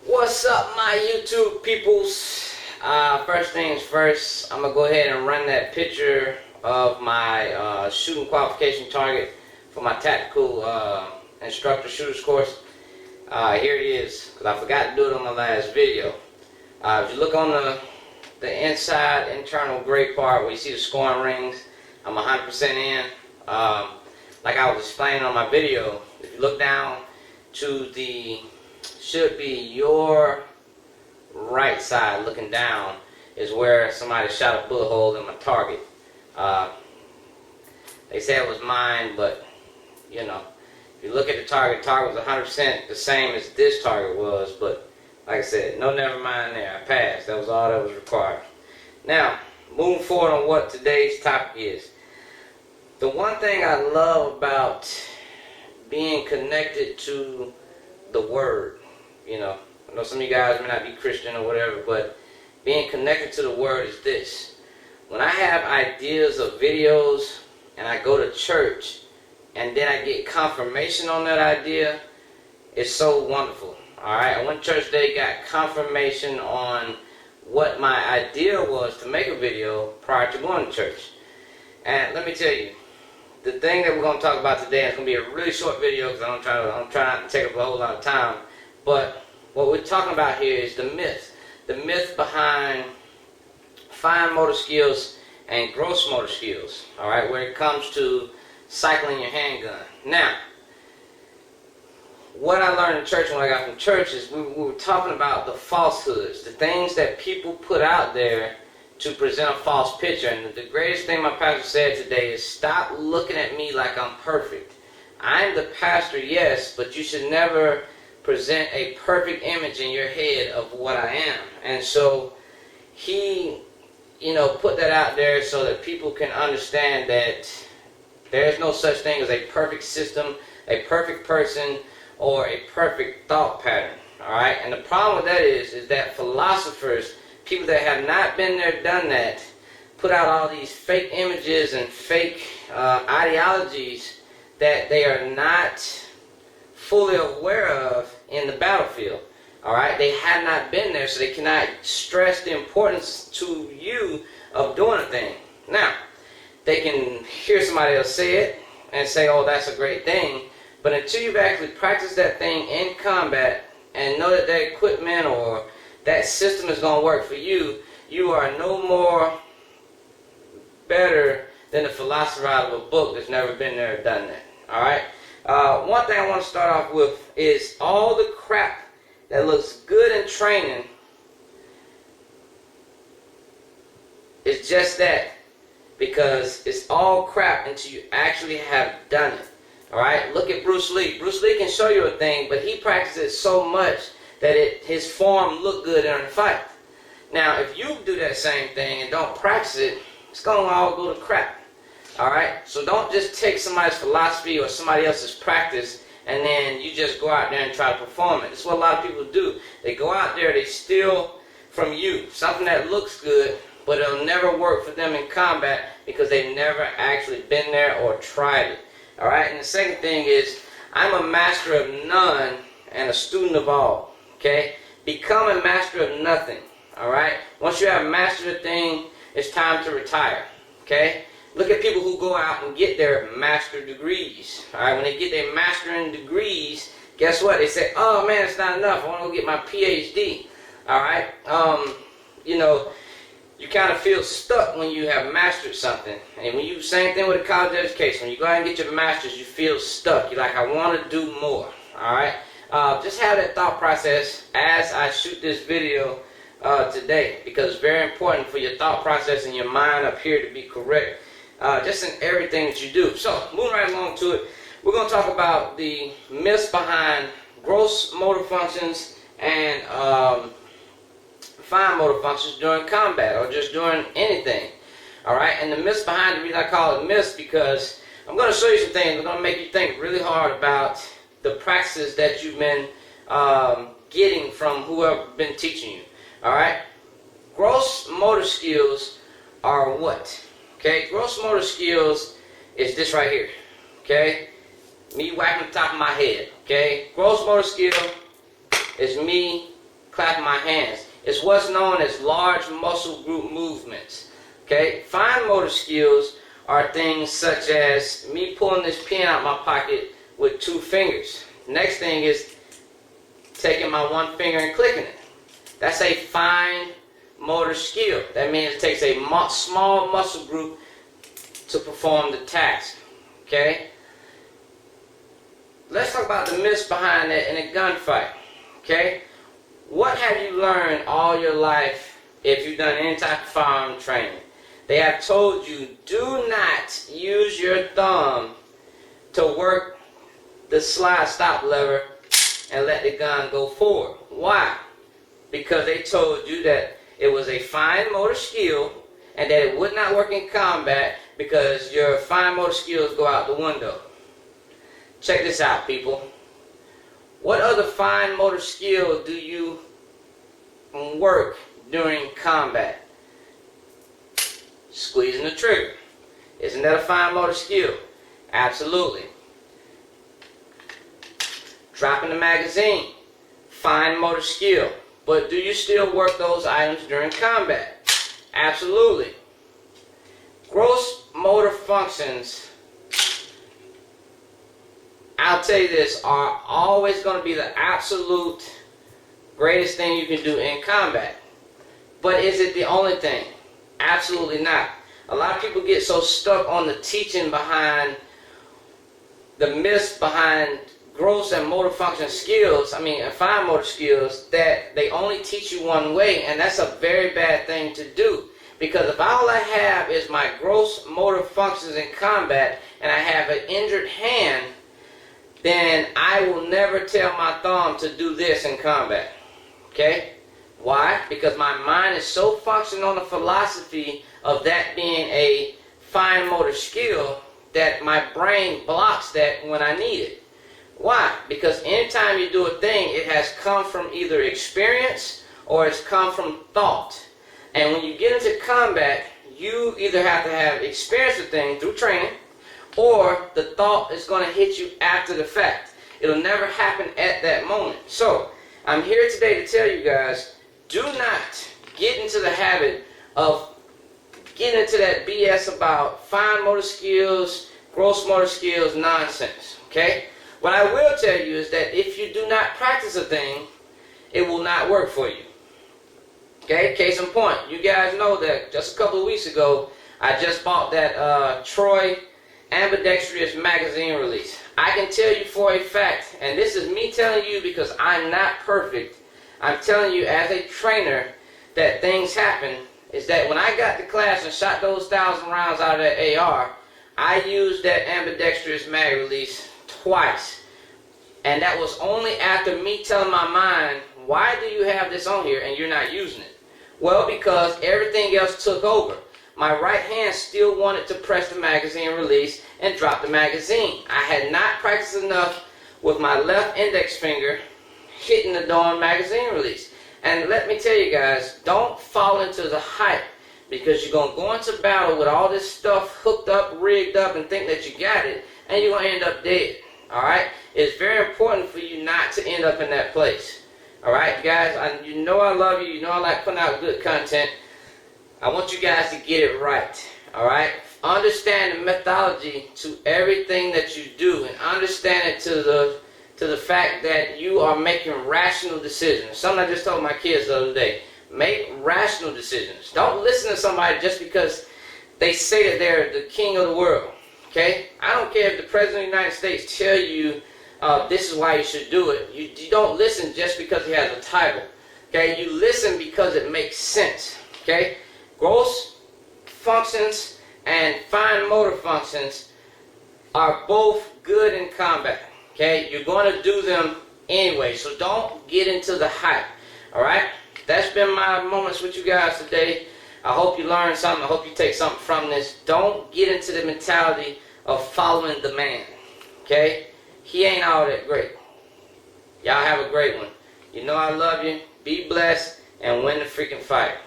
What's up, my YouTube peoples? First things first, I'm gonna go ahead and run that picture of my shooting qualification target for my tactical instructor shooters course. Here it is, because I forgot to do it on my last video. If you look on the inside internal gray part where you see the scoring rings, I'm 100% in. Like I was explaining on my video, if you look down to the should be your right side looking down is where somebody shot a bullet hole in my target. They said it was mine, but you know, if you look at the target was 100% the same as this target was, but like I said, no never mind there. I passed. That was all that was required. Now, moving forward on what today's topic is. The one thing I love about being connected to the Word, you know, I know some of you guys may not be Christian or whatever, but being connected to the Word is this. When I have ideas of videos and I go to church and then I get confirmation on that idea, it's so wonderful. Alright, I went to church today, got confirmation on what my idea was to make a video prior to going to church. And let me tell you, the thing that we're going to talk about today is going to be a really short video because I'm trying not to take up a whole lot of time. But what we're talking about here is the myth behind fine motor skills and gross motor skills. All right, when it comes to cycling your handgun. Now, what I learned in church when I got from church is we were talking about the falsehoods, the things that people put out there to present a false picture. And the greatest thing my pastor said today is stop looking at me like I'm perfect. I'm the pastor, yes, but you should never present a perfect image in your head of what I am. And so he, you know, put that out there so that people can understand that there's no such thing as a perfect system, a perfect person, or a perfect thought pattern. Alright? And the problem with that is that philosophers, people that have not been there, done that, put out all these fake images and fake ideologies that they are not fully aware of in the battlefield. Alright? They have not been there, so they cannot stress the importance to you of doing a thing. Now, they can hear somebody else say it and say, oh, that's a great thing, but until you've actually practiced that thing in combat and know that that equipment or that system is going to work for you, you are no more better than the philosopher out of a book that's never been there or done that. Alright? One thing I want to start off with is all the crap that looks good in training is just that, because it's all crap until you actually have done it. Alright? Look at Bruce Lee. Bruce Lee can show you a thing, but he practices so much that his form look good in a fight. Now, if you do that same thing and don't practice it, it's going to all go to crap. Alright? So don't just take somebody's philosophy or somebody else's practice and then you just go out there and try to perform it. That's what a lot of people do. They go out there, they steal from you something that looks good, but it'll never work for them in combat because they've never actually been there or tried it. Alright? And the second thing is, I'm a master of none and a student of all. Okay? Become a master of nothing. Alright? Once you have mastered a thing, it's time to retire. Okay? Look at people who go out and get their master degrees. Alright? When they get their mastering degrees, guess what? They say, oh man, it's not enough. I want to go get my PhD. Alright? You know, you kind of feel stuck when you have mastered something. And when you, same thing with a college education. When you go out and get your master's, you feel stuck. You're like, I want to do more. Alright? Just have that thought process as I shoot this video today, because it's very important for your thought process and your mind up here to be correct, just in everything that you do. So, moving right along to it, we're going to talk about the myths behind gross motor functions and fine motor functions during combat or just during anything. Alright, and the myths behind it, the reason I call it myths, because I'm going to show you some things that are going to make you think really hard about the practices that you've been getting from whoever been teaching you. Alright? Gross motor skills are what? Okay? Gross motor skills is this right here. Okay? Me whacking the top of my head. Okay? Gross motor skill is me clapping my hands. It's what's known as large muscle group movements. Okay? Fine motor skills are things such as me pulling this pen out my pocket with 2 fingers. Next thing is taking my 1 finger and clicking it. That's a fine motor skill. That means it takes a small muscle group to perform the task. Okay? Let's talk about the myths behind that in a gunfight. Okay? What have you learned all your life if you've done any type of firearm training? They have told you, do not use your thumb to work the slide stop lever and let the gun go forward. Why? Because they told you that it was a fine motor skill and that it would not work in combat because your fine motor skills go out the window. Check this out, people. What other fine motor skill do you work during combat? Squeezing the trigger. Isn't that a fine motor skill? Absolutely. Dropping the magazine. Fine motor skill. But do you still work those items during combat? Absolutely. Gross motor functions, I'll tell you this, are always going to be the absolute greatest thing you can do in combat. But is it the only thing? Absolutely not. A lot of people get so stuck on the teaching behind the myths behind gross and motor function skills, fine motor skills, that they only teach you one way, and that's a very bad thing to do. Because if all I have is my gross motor functions in combat, and I have an injured hand, then I will never tell my thumb to do this in combat. Okay? Why? Because my mind is so functioned on the philosophy of that being a fine motor skill that my brain blocks that when I need it. Why? Because anytime you do a thing, it has come from either experience or it's come from thought. And when you get into combat, you either have to have experienced the thing through training, or the thought is going to hit you after the fact. It'll never happen at that moment. So, I'm here today to tell you guys, do not get into the habit of getting into that BS about fine motor skills, gross motor skills nonsense. Okay? What I will tell you is that if you do not practice a thing, it will not work for you. Okay? Case in point, you guys know that just a couple of weeks ago, I just bought that Troy ambidextrous magazine release. I can tell you for a fact, and this is me telling you because I'm not perfect, I'm telling you as a trainer that things happen, is that when I got to class and shot those 1,000 rounds out of that AR, I used that ambidextrous mag release twice. And that was only after me telling my mind, why do you have this on here and you're not using it? Well, because everything else took over. My right hand still wanted to press the magazine release and drop the magazine. I had not practiced enough with my left index finger hitting the darn magazine release. And let me tell you guys, don't fall into the hype, because you're going to go into battle with all this stuff hooked up, rigged up, and think that you got it, and you're going to end up dead. Alright? It's very important for you not to end up in that place. Alright, guys? You know I love you. You know I like putting out good content. I want you guys to get it right. Alright? Understand the methodology to everything that you do, and understand it to the fact that you are making rational decisions. Something I just told my kids the other day. Make rational decisions. Don't listen to somebody just because they say that they're the king of the world. Okay? I don't care if the President of the United States tell you this is why you should do it. You don't listen just because he has a title. Okay? You listen because it makes sense. Okay? Gross functions and fine motor functions are both good in combat. Okay? You're going to do them anyway, so don't get into the hype. Alright? That's been my moments with you guys today. I hope you learned something. I hope you take something from this. Don't get into the mentality of following the man. Okay? He ain't all that great. Y'all have a great one. You know I love you. Be blessed and win the freaking fight.